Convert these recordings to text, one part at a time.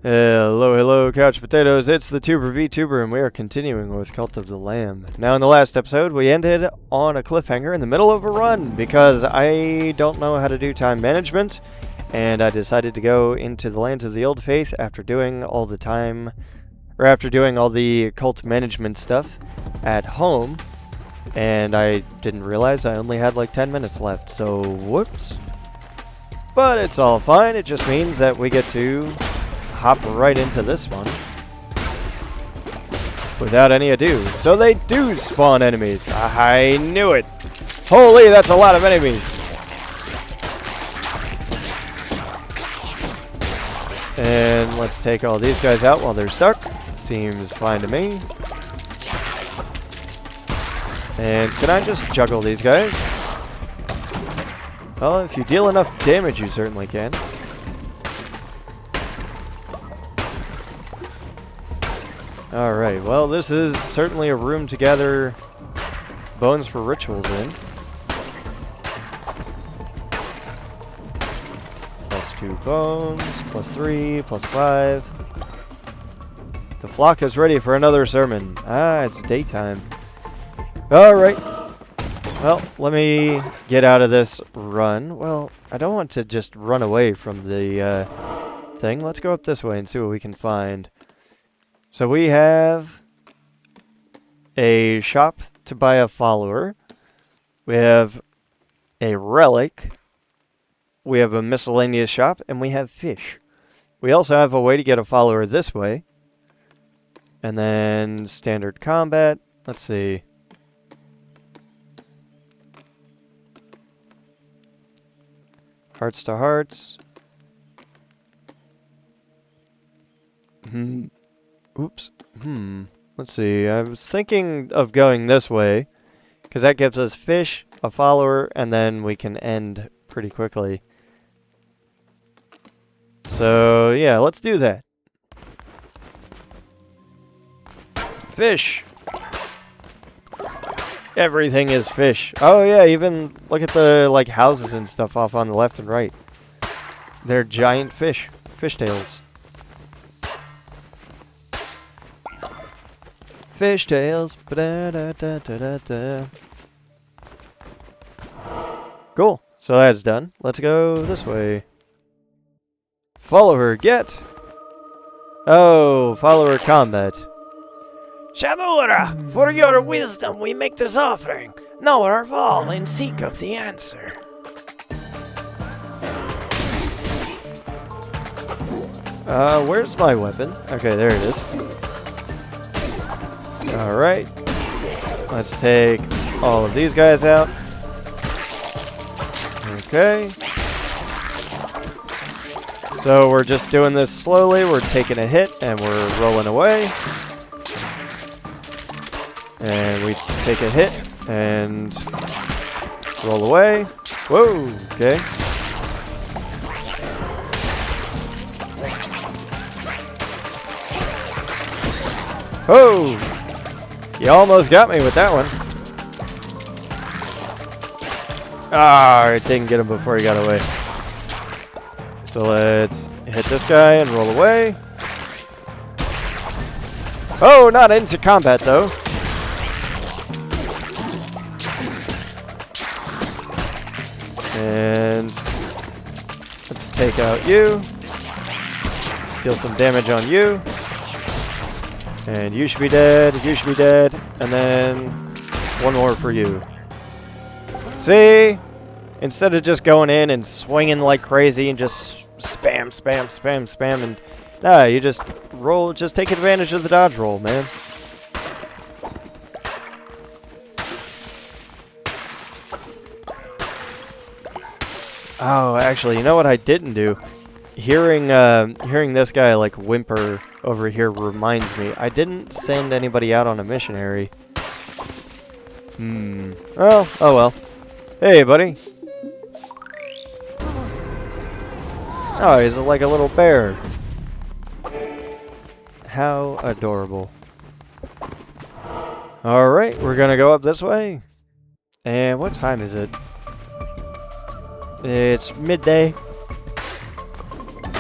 Hello, hello, couch potatoes. It's the Tuber VTuber, and we are continuing with Cult of the Lamb. Now, in the last episode, we ended on a cliffhanger in the middle of a run because I don't know how to do time management, and I decided to go into the lands of the Old Faith after doing all the cult management stuff at home, and I didn't realize I only had like 10 minutes left, so whoops. But it's all fine. It just means that we get to hop right into this one without any ado. So they do spawn enemies. I knew it. Holy, that's a lot of enemies. And let's take all these guys out while they're stuck. Seems fine to me. And can I just juggle these guys? Well, if you deal enough damage, you certainly can. Alright, well, this is certainly a room to gather bones for rituals in. +2 bones, +3, +5. The flock is ready for another sermon. Ah, it's daytime. Alright. Well, let me get out of this run. Well, I don't want to just run away from the thing. Let's go up this way and see what we can find. So we have a shop to buy a follower. We have a relic. We have a miscellaneous shop, and we have fish. We also have a way to get a follower this way. And then standard combat. Let's see. Hearts to hearts. Oops. Let's see. I was thinking of going this way, because that gives us fish, a follower, and then we can end pretty quickly. So, yeah, let's do that. Fish! Everything is fish. Oh, yeah, even look at the, like, houses and stuff off on the left and right. They're giant fish. Fishtails. Fishtails. Ba-da-da-da-da-da-da. Cool. So that's done. Let's go this way. Follower, get! Oh, follower combat. Shamura, for your wisdom we make this offering. Know our fall and seek of the answer. Where's my weapon? Okay, there it is. Alright. Let's take all of these guys out. Okay. So we're just doing this slowly. We're taking a hit and we're rolling away. And we take a hit and roll away. Whoa, okay. Oh! You almost got me with that one. Ah, I didn't get him before he got away. So let's hit this guy and roll away. Oh, not into combat though. And let's take out you. Deal some damage on you. And you should be dead, you should be dead, and then one more for you. See? Instead of just going in and swinging like crazy and just spam, and nah, you just roll, just take advantage of the dodge roll, man. Oh, actually, you know what I didn't do? Hearing this guy like whimper over here reminds me, I didn't send anybody out on a missionary. Oh well. Hey, buddy. Oh, he's like a little bear. How adorable. Alright, we're gonna go up this way. And what time is it? It's midday.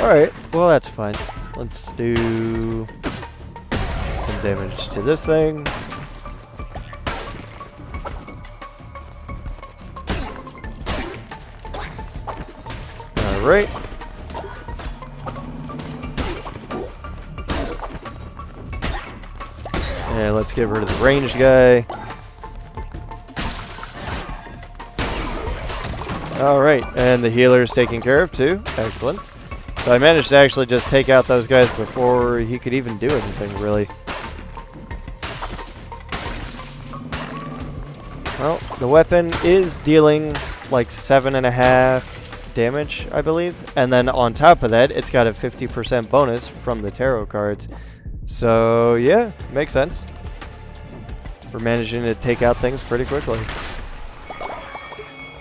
Alright, well that's fine. Let's do some damage to this thing. Alright. And let's get rid of the ranged guy. Alright, and the healer's taken care of too. Excellent. So I managed to actually just take out those guys before he could even do anything, really. Well, the weapon is dealing like 7.5 damage, I believe. And then on top of that, it's got a 50% bonus from the tarot cards. So, yeah, makes sense. We're managing to take out things pretty quickly.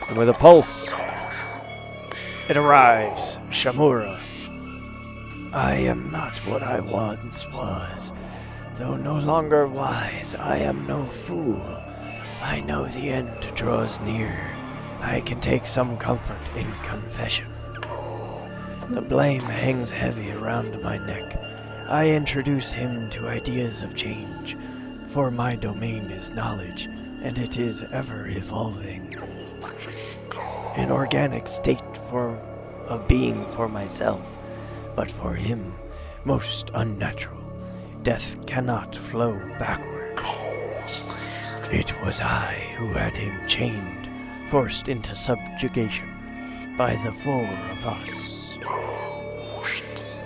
And with a pulse. It arrives, Shamura. I am not what I once was. Though no longer wise, I am no fool. I know the end draws near. I can take some comfort in confession. The blame hangs heavy around my neck. I introduce him to ideas of change, for my domain is knowledge, and it is ever evolving. An organic state of being for myself, but for him, most unnatural. Death cannot flow backward. It was I who had him chained, forced into subjugation by the four of us.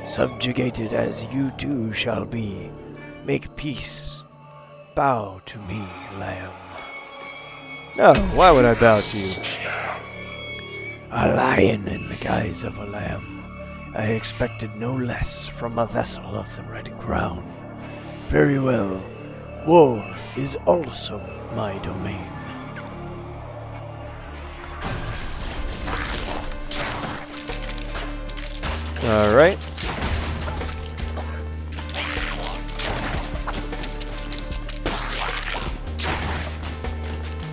Subjugated as you too shall be. Make peace. Bow to me, lamb. No, why would I bow to you? A lion in the guise of a lamb. I expected no less from a vessel of the Red Crown. Very well. War is also my domain. Alright.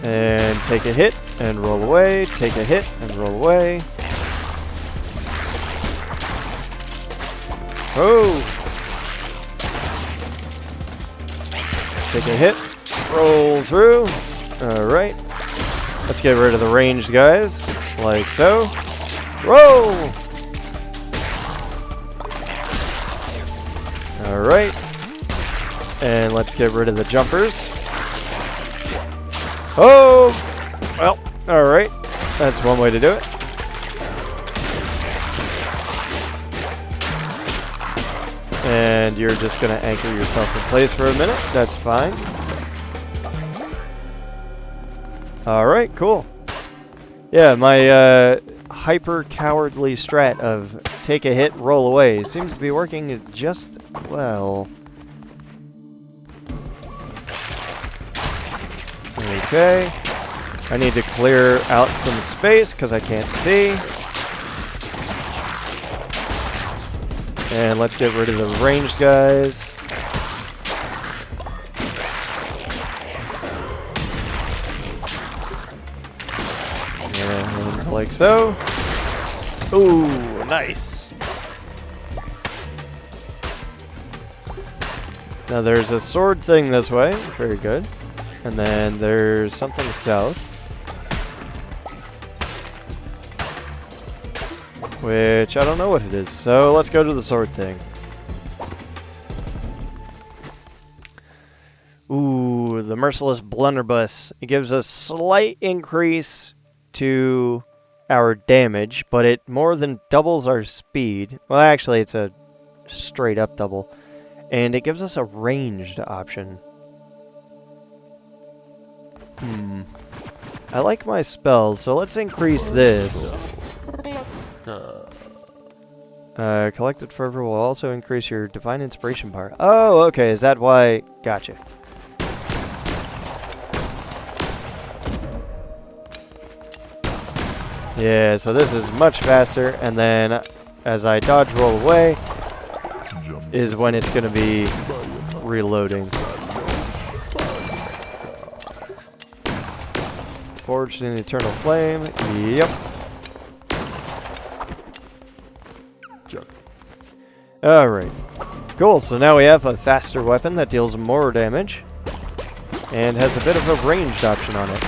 And take a hit and roll away. Take a hit and roll away. Oh! Take a hit. Roll through. Alright. Let's get rid of the ranged guys. Like so. Roll! Alright. And let's get rid of the jumpers. Oh! Well, alright. That's one way to do it. And you're just going to anchor yourself in place for a minute. That's fine. Alright, cool. Yeah, my hyper cowardly strat of take a hit, roll away seems to be working just well. Okay. I need to clear out some space because I can't see. And let's get rid of the ranged guys. And like so. Ooh, nice. Now there's a sword thing this way. Very good. And then there's something south. Which I don't know what it is. So let's go to the sword thing. Ooh, the Merciless Blunderbuss. It gives a slight increase to our damage, but it more than doubles our speed. Well, actually, it's a straight up double. And it gives us a ranged option. I like my spells, so let's increase this. Collected Fervor will also increase your Divine Inspiration power. Oh, okay, is that why? Gotcha. Yeah, so this is much faster, and then as I dodge roll away is when it's going to be reloading. Forged in Eternal Flame. Yep. Alright. Cool, so now we have a faster weapon that deals more damage and has a bit of a ranged option on it.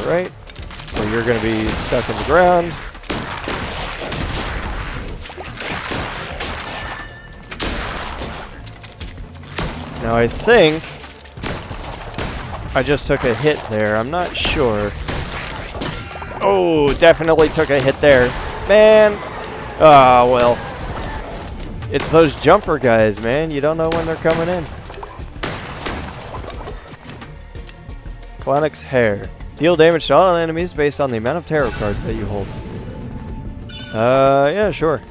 Alright, so you're going to be stuck in the ground. Now I think I just took a hit there. I'm not sure. Oh, definitely took a hit there. Man. Ah, well. It's those jumper guys, man. You don't know when they're coming in. Clonix's Hair. Deal damage to all enemies based on the amount of tarot cards that you hold. Yeah, sure.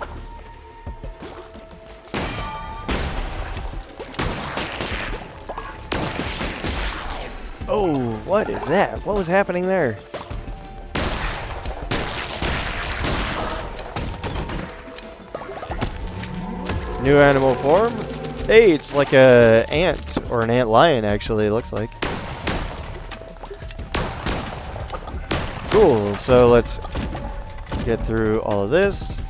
Oh, what is that? What was happening there? New animal form? Hey, it's like a ant, or an ant lion actually, it looks like. Cool, so let's get through all of this.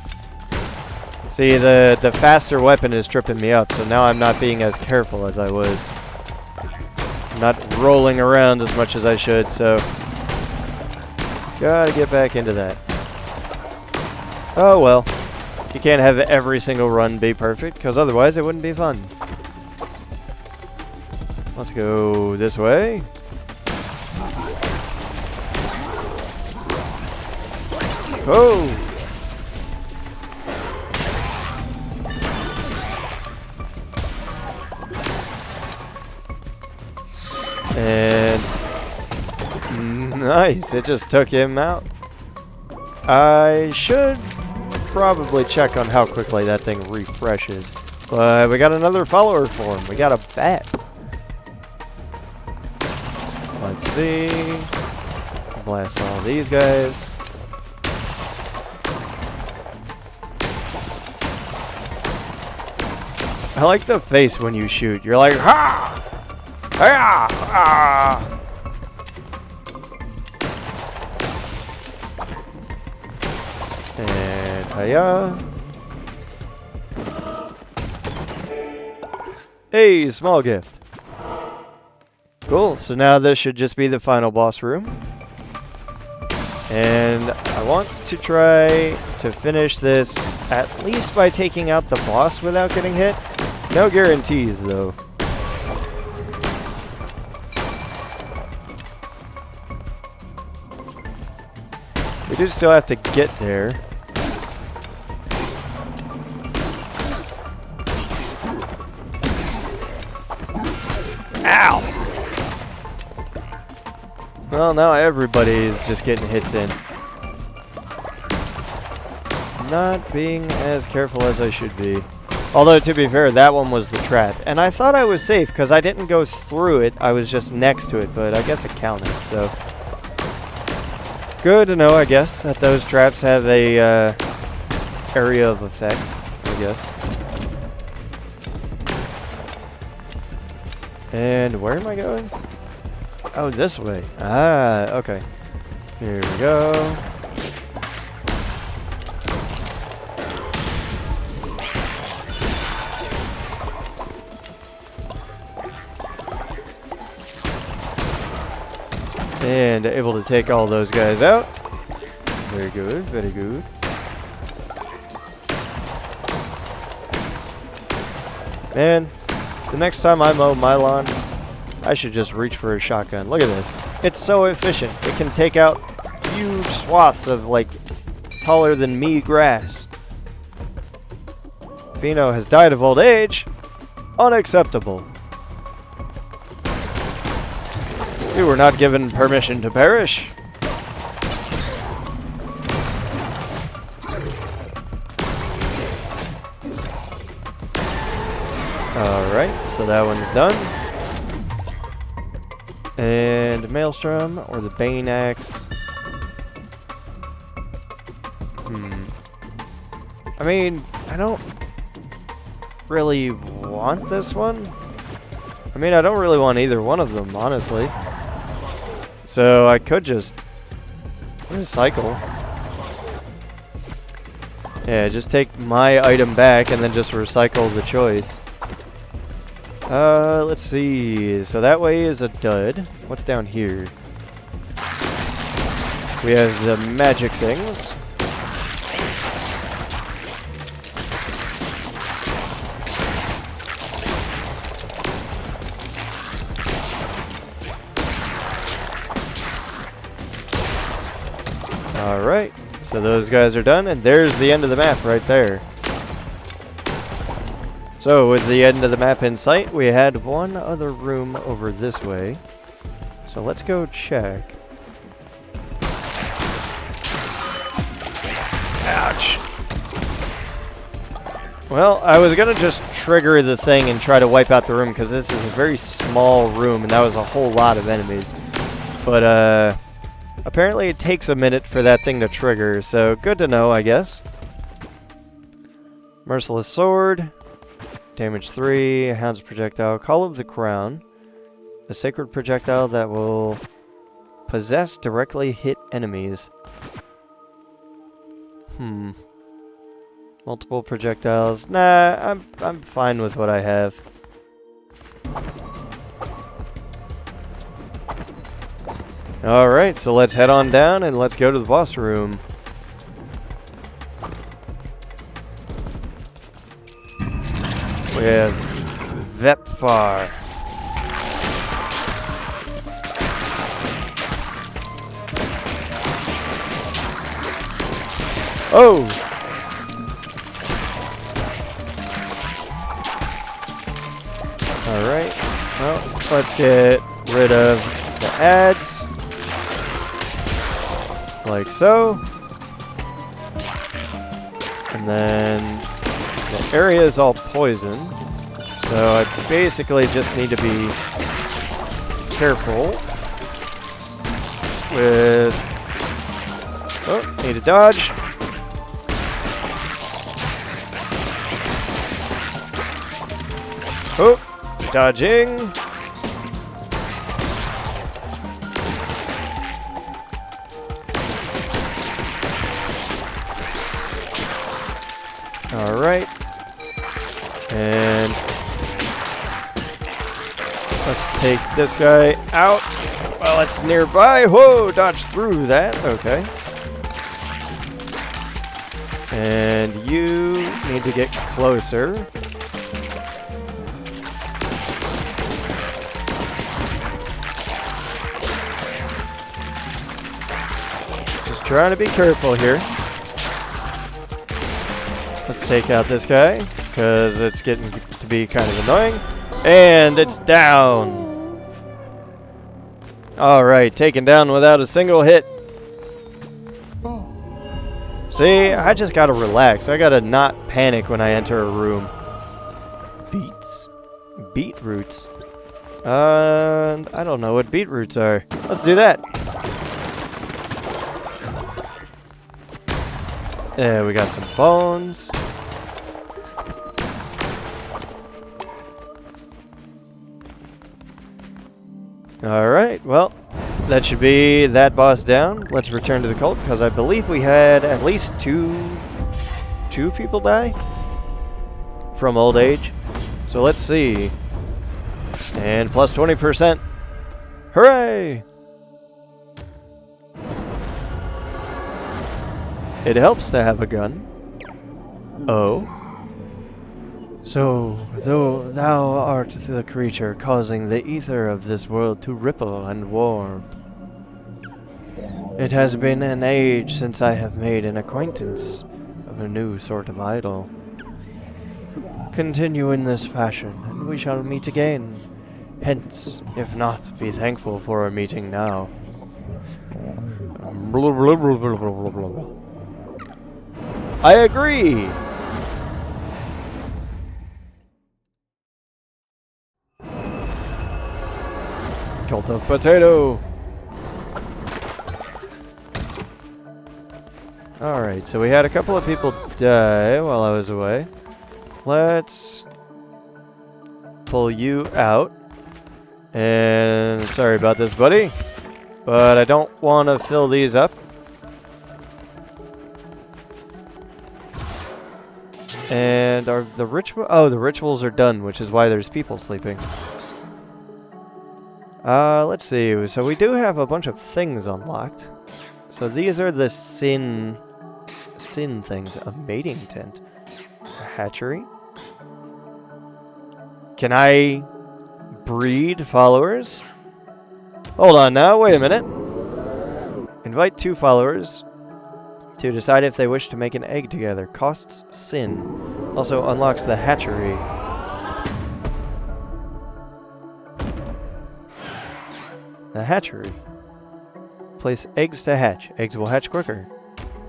See, the faster weapon is tripping me up, so now I'm not being as careful as I was. I'm not rolling around as much as I should, so gotta get back into that. Oh well. You can't have every single run be perfect, because otherwise it wouldn't be fun. Let's go this way. Oh! And nice, it just took him out. I should probably check on how quickly that thing refreshes. But we got another follower form. We got a bat. Let's see. Blast all these guys. I like the face when you shoot. You're like, ha! Ah! Ah! And hiya. Hey, small gift. Cool, so now this should just be the final boss room. And I want to try to finish this at least by taking out the boss without getting hit. No guarantees, though. We do still have to get there. Ow! Well, now everybody's just getting hits in. Not being as careful as I should be. Although, to be fair, that one was the trap. And I thought I was safe because I didn't go through it. I was just next to it, but I guess it counted, so... Good to know, I guess, that those traps have a area of effect, I guess. And where am I going? Oh, this way. Ah, okay. Here we go. And able to take all those guys out. Very good, very good. Man, the next time I mow my lawn, I should just reach for a shotgun. Look at this. It's so efficient. It can take out huge swaths of, like, taller than me grass. Fino has died of old age. Unacceptable. We were not given permission to perish. Alright, so that one's done. And Maelstrom, or the Bane Axe. I mean, I don't really want this one. I mean, I don't really want either one of them, honestly. So I could just recycle. Yeah, just take my item back and then just recycle the choice. Let's see. So that way is a dud. What's down here? We have the magic things. Alright, so those guys are done, and there's the end of the map right there. So, with the end of the map in sight, we had one other room over this way. So let's go check. Ouch! Well, I was gonna just trigger the thing and try to wipe out the room, because this is a very small room, and that was a whole lot of enemies. But, apparently it takes a minute for that thing to trigger, so good to know, I guess. Merciless Sword. Damage 3. Hound's Projectile. Call of the Crown. A sacred projectile that will possess directly hit enemies. Multiple projectiles. Nah, I'm fine with what I have. Alright, so let's head on down and let's go to the boss room. We have Vepfar. Oh! Alright, well, let's get rid of the ads. Like so. And then the area is all poison. So I basically just need to be careful with... Oh, need to dodge. Oh, dodging. Alright. And let's take this guy out while it's nearby. Whoa, dodge through that. Okay. And you need to get closer. Just trying to be careful here. Let's take out this guy, because it's getting to be kind of annoying. And it's down. Alright, taken down without a single hit. See, I just gotta relax. I gotta not panic when I enter a room. Beets. Beetroots. I don't know what beetroots are. Let's do that. Yeah, we got some bones. Alright, well, that should be that boss down. Let's return to the cult, because I believe we had at least two people die from old age. So let's see. And plus 20%. Hooray! It helps to have a gun. Oh. So, though thou art the creature causing the ether of this world to ripple and warm, it has been an age since I have made an acquaintance of a new sort of idol. Continue in this fashion, and we shall meet again. Hence, if not, be thankful for our meeting now. Blah, blah, blah, blah, blah, blah, blah. I agree! Cult of Potato! Alright, so we had a couple of people die while I was away. Let's pull you out. And sorry about this, buddy. But I don't want to fill these up. And are the ritual? Oh, the rituals are done, which is why there's people sleeping. Let's see. So we do have a bunch of things unlocked. So these are the sin things. A mating tent. A hatchery. Can I breed followers? Hold on now, wait a minute. Invite 2 followers to decide if they wish to make an egg together. Costs sin. Also unlocks the hatchery. The hatchery. Place eggs to hatch. Eggs will hatch quicker.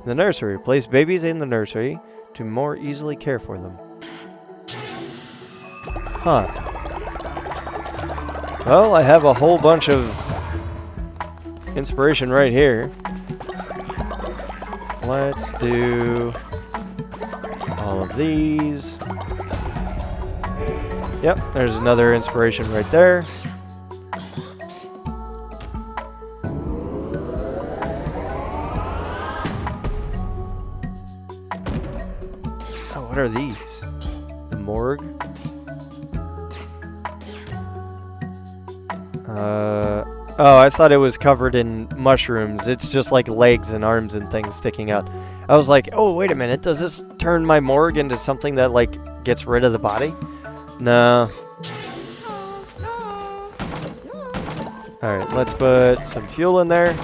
The nursery. Place babies in the nursery to more easily care for them. Huh. Well, I have a whole bunch of inspiration right here. Let's do all of these. Yep, there's another inspiration right there. Oh, what are these? The morgue? Oh, I thought it was covered in mushrooms. It's just like legs and arms and things sticking out. I was like, oh, wait a minute. Does this turn my morgue into something that, like, gets rid of the body? No. Alright, let's put some fuel in there.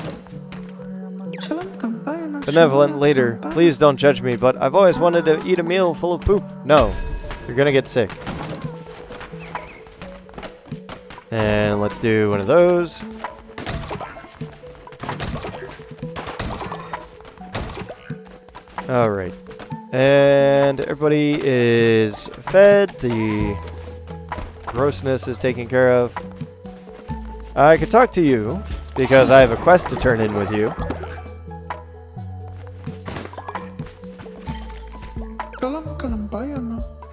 Benevolent leader, please don't judge me, but I've always wanted to eat a meal full of poop. No, you're gonna get sick. And let's do one of those. Alright. And everybody is fed. The grossness is taken care of. I could talk to you, because I have a quest to turn in with you.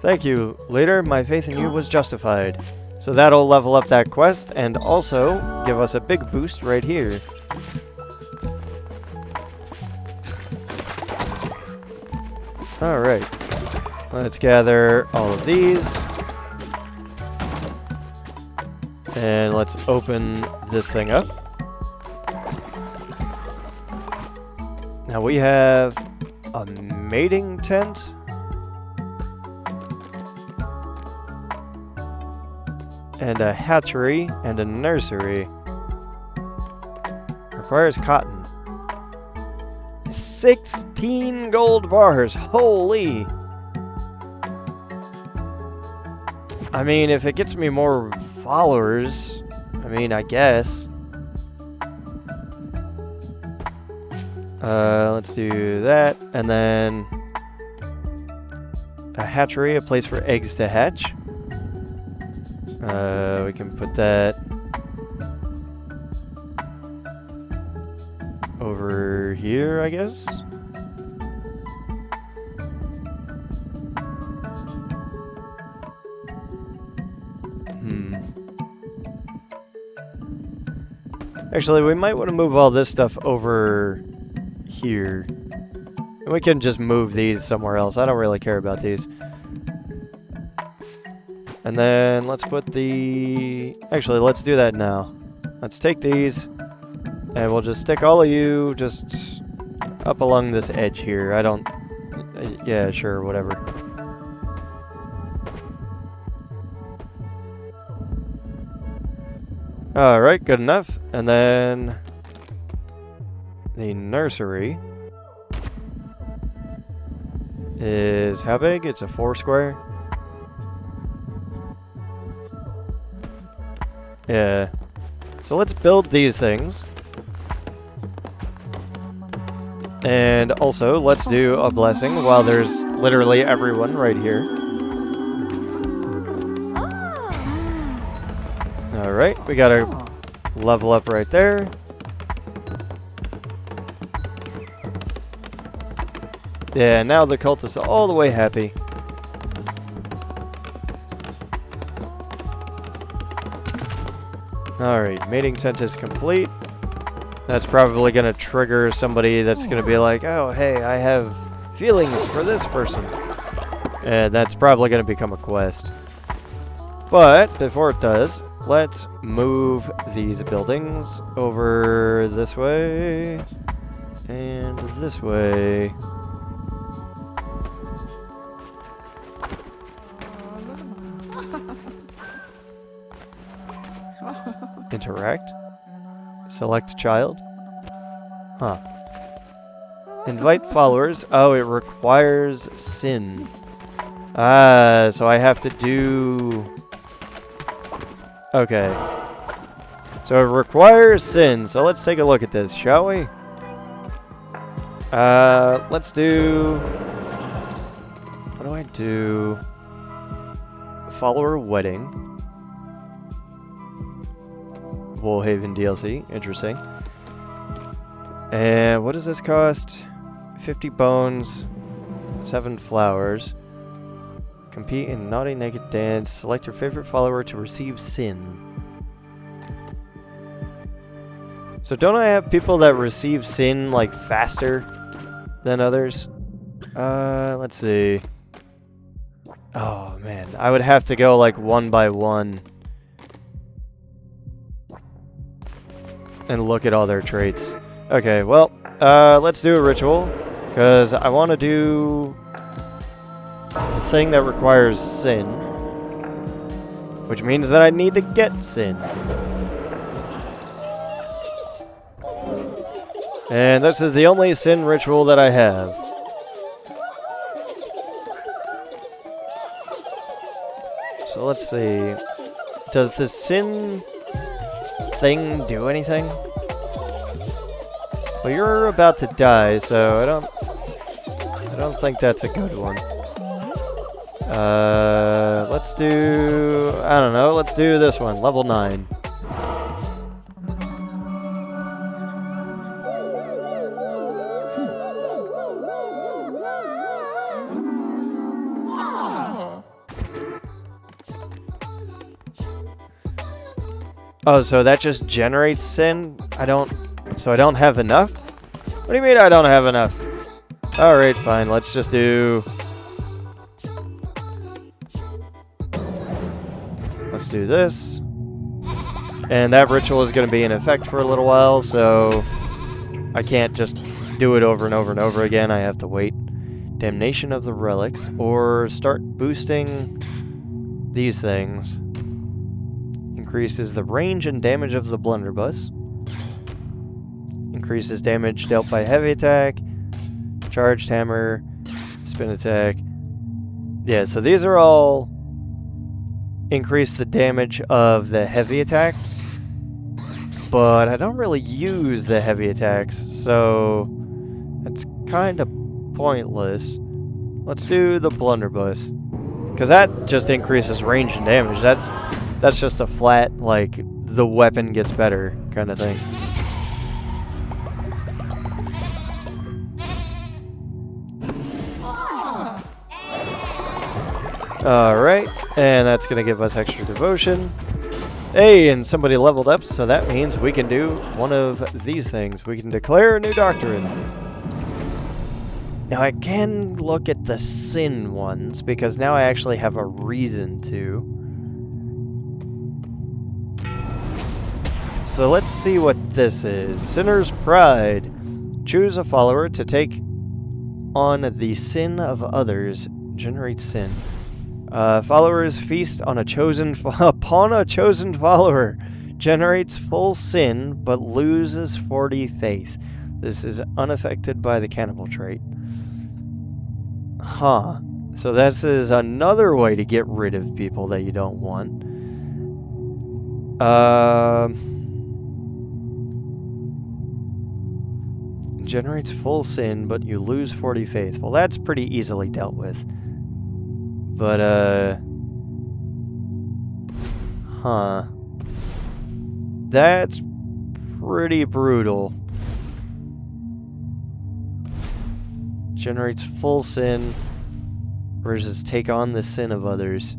Thank you, leader. My faith in you was justified. So that'll level up that quest, and also give us a big boost right here. Alright. Let's gather all of these. And let's open this thing up. Now we have a mating tent. And a hatchery and a nursery. Requires cotton. 16 gold bars. Holy. I mean, if it gets me more followers, I mean, I guess. Let's do that. And then a hatchery, a place for eggs to hatch. We can put that over here, I guess. Actually, we might want to move all this stuff over here. We can just move these somewhere else. I don't really care about these. And then let's put the... Actually, let's do that now. Let's take these, and we'll just stick all of you just up along this edge here. I don't... Yeah, sure, whatever. Alright, good enough. And then... the nursery is how big? It's a 4 square. Yeah. So let's build these things. And also, let's do a blessing while there's literally everyone right here. Alright, we got a level up right there. Yeah, now the cult is all the way happy. Alright, mating tent is complete. That's probably going to trigger somebody that's going to be like, oh, hey, I have feelings for this person. And that's probably going to become a quest. But before it does, let's move these buildings over this way and this way. Interact. Select child. Huh. Invite followers. Oh, it requires sin. Ah, so I have to do... Okay. So it requires sin. So let's take a look at this, shall we? Let's do... What do I do? Follower wedding. Woolhaven DLC. Interesting. And what does this cost? 50 bones. 7 flowers. Compete in Naughty Naked Dance. Select your favorite follower to receive sin. So don't I have people that receive sin, like, faster than others? Let's see. Oh, man. I would have to go, like, one by one. And look at all their traits. Okay, well, let's do a ritual. Because I want to do... the thing that requires sin, which means that I need to get sin. And this is the only sin ritual that I have. So let's see. Does the sin thing do anything? Well, you're about to die, so I don't think that's a good one. Let's do... I don't know, let's do this one, level 9. Oh, so that just generates sin? So I don't have enough? What do you mean I don't have enough? Alright, fine, let's just do... Let's do this. And that ritual is going to be in effect for a little while, so I can't just do it over and over and over again. I have to wait. Damnation of the Relics, or start boosting these things. Increases the range and damage of the blunderbuss. Increases damage dealt by heavy attack, charged hammer, spin attack. Yeah, so these are all increase the damage of the heavy attacks, but I don't really use the heavy attacks, so it's kind of pointless. Let's do the blunderbuss, because that just increases range and damage. That's just a flat, like, the weapon gets better kind of thing. Alright, and that's going to give us extra devotion. Hey, and somebody leveled up, so that means we can do one of these things. We can declare a new doctrine. Now I can look at the sin ones, because now I actually have a reason to. So let's see what this is. Sinner's Pride. Choose a follower to take on the sin of others. Generate sin. Followers feast on upon a chosen follower. Generates full sin, but loses 40 faith. This is unaffected by the cannibal trait. Huh. So this is another way to get rid of people that you don't want. Generates full sin, but you lose 40 faith. Well, that's pretty easily dealt with. But, huh. That's pretty brutal. Generates full sin versus take on the sin of others.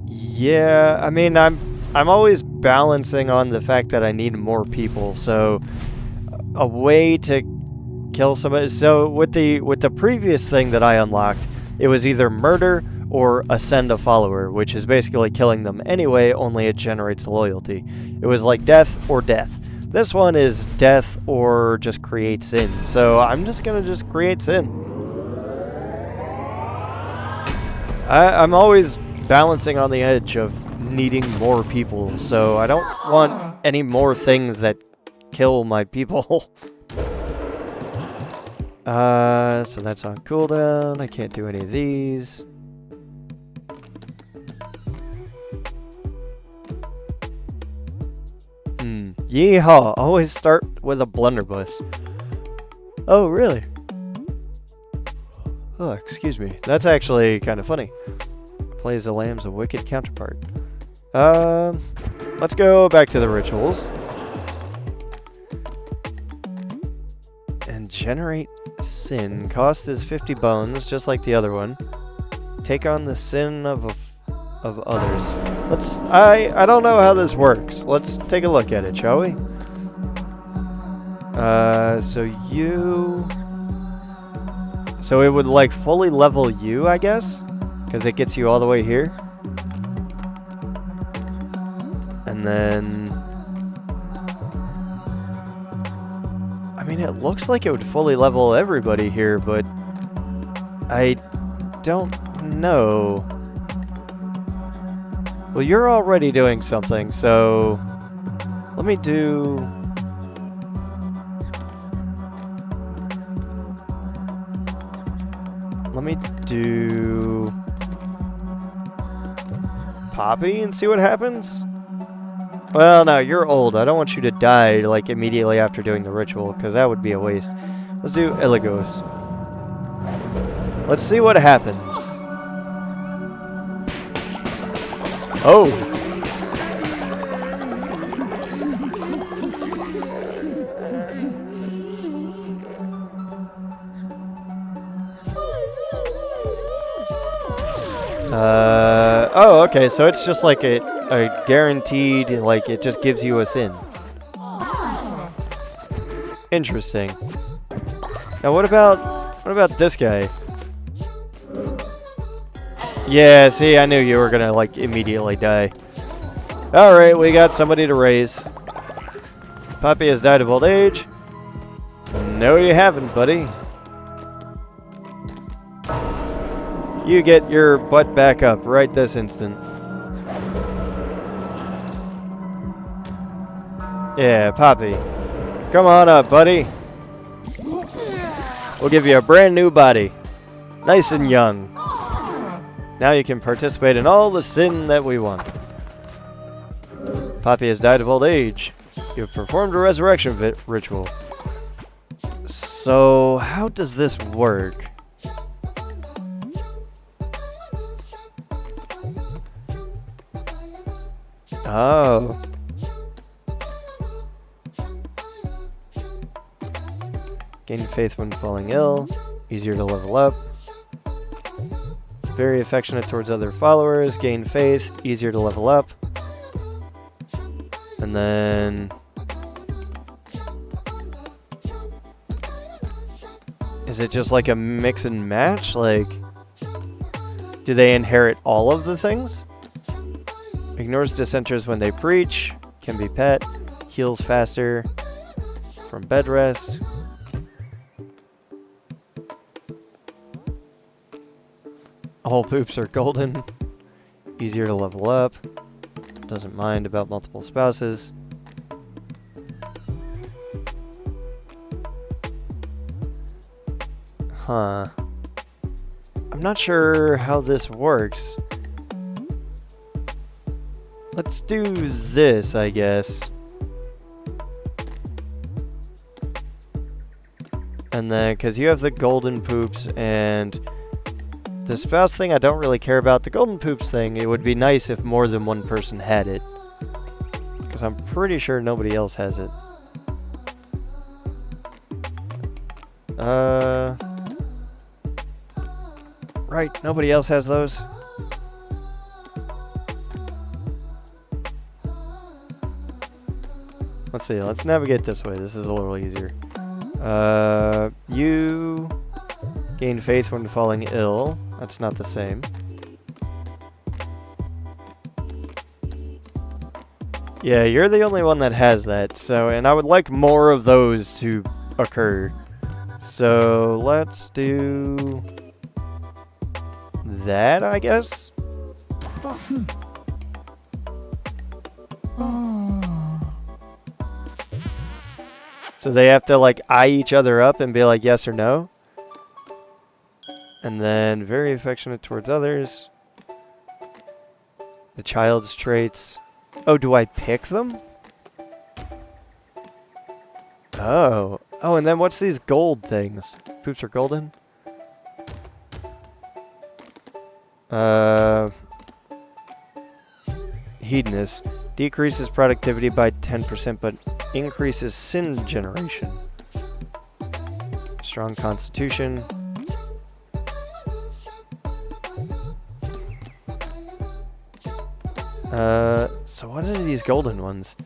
Yeah, I mean, I'm always balancing on the fact that I need more people, so a way to kill somebody. So with the previous thing that I unlocked, it was either murder or ascend a follower, which is basically killing them anyway, only it generates loyalty. It was like death or death. This one is death or just create sin. So I'm just gonna just create sin. I'm always balancing on the edge of needing more people, so I don't want any more things that kill my people. So that's on cooldown. I can't do any of these. Yeehaw! Always start with a blunderbuss. Oh, really? Oh, excuse me. That's actually kind of funny. Plays the lamb's a wicked counterpart. Let's go back to the rituals. And generate sin. Cost is 50 bones, just like the other one. Take on the sin of others. I don't know how this works. Let's take a look at it, shall we? So it would like fully level you, I guess? Because it gets you all the way here. And then... I mean, it looks like it would fully level everybody here, but... I don't know. Well, you're already doing something, so... Let me do... Poppy and see what happens? Well, no, you're old. I don't want you to die, like, immediately after doing the ritual, because that would be a waste. Let's do Eligos. Let's see what happens. Oh! Oh, okay, so it's just like a guaranteed, like, it just gives you a sin. Interesting. Now, what about this guy? Yeah, see, I knew you were gonna, like, immediately die. Alright, we got somebody to raise. Poppy has died of old age. No, you haven't, buddy. You get your butt back up right this instant. Yeah, Poppy. Come on up, buddy. We'll give you a brand new body. Nice and young. Now you can participate in all the sin that we want. Poppy has died of old age. You have performed a resurrection ritual. So, how does this work? Oh. Gain faith when falling ill. Easier to level up. Very affectionate towards other followers. Gain faith. Easier to level up. And then... Is it just like a mix and match? Like... Do they inherit all of the things? Ignores dissenters when they preach. Can be pet. Heals faster. From bed rest. All poops are golden. Easier to level up. Doesn't mind about multiple spouses. Huh. I'm not sure how this works. Let's do this, I guess. And then, because you have the golden poops and the spouse thing I don't really care about. The golden poops thing, it would be nice if more than one person had it. Because I'm pretty sure nobody else has it. Right, nobody else has those. Let's see, let's navigate this way. This is a little easier. You gain faith when falling ill. That's not the same. Yeah, you're the only one that has that. So, and I would like more of those to occur. So let's do that, I guess. So they have to like eye each other up and be like yes or no. And then very affectionate towards others. The child's traits. Oh, do I pick them? Oh. Oh, and then what's these gold things? Poops are golden? Hedonist. Decreases productivity by 10%, but increases sin generation. Strong constitution. So what are these golden ones?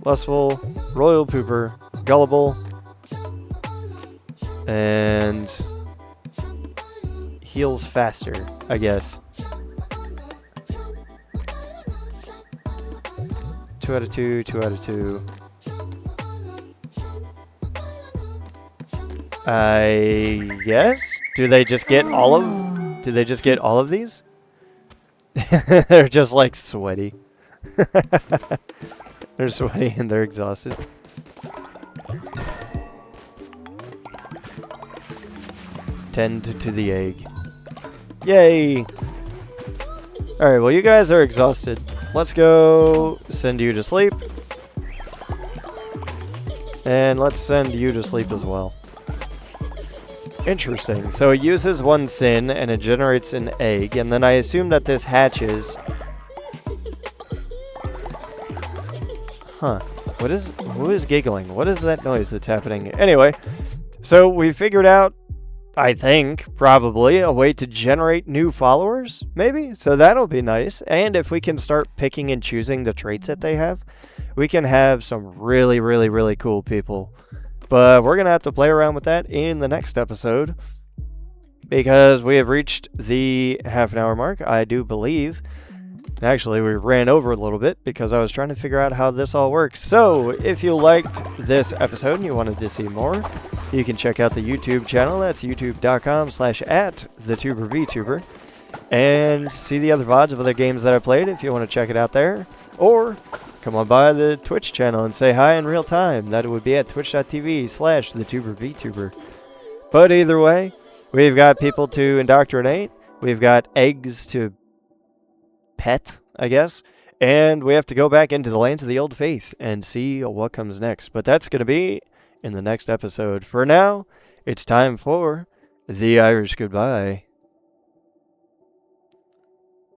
Lustful, royal pooper, gullible, and heals faster, I guess. 2 out of 2, 2 out of 2. I guess? Do they just get all of... Do they just get all of these? They're just like sweaty. They're sweaty and they're exhausted. Tend to the egg. Yay! Alright, well you guys are exhausted. Let's go send you to sleep. And let's send you to sleep as well. Interesting. So it uses one sin and it generates an egg, and then I assume that this hatches. Huh. Who is giggling? What is that noise that's happening? Anyway, so we figured out, I think, probably, a way to generate new followers, maybe? So that'll be nice. And if we can start picking and choosing the traits that they have, we can have some really, really, really cool people. But we're going to have to play around with that in the next episode, because we have reached the half-an-hour mark, I do believe. Actually, we ran over a little bit because I was trying to figure out how this all works. So, if you liked this episode and you wanted to see more, you can check out the YouTube channel. That's youtube.com/@thetubervtuber. And see the other VODs of other games that I played if you want to check it out there. Or come on by the Twitch channel and say hi in real time. That would be at twitch.tv/thetubervtuber. But either way, we've got people to indoctrinate. We've got eggs to pet, I guess. And we have to go back into the lands of the old faith and see what comes next. But that's going to be in the next episode. For now, it's time for the Irish goodbye.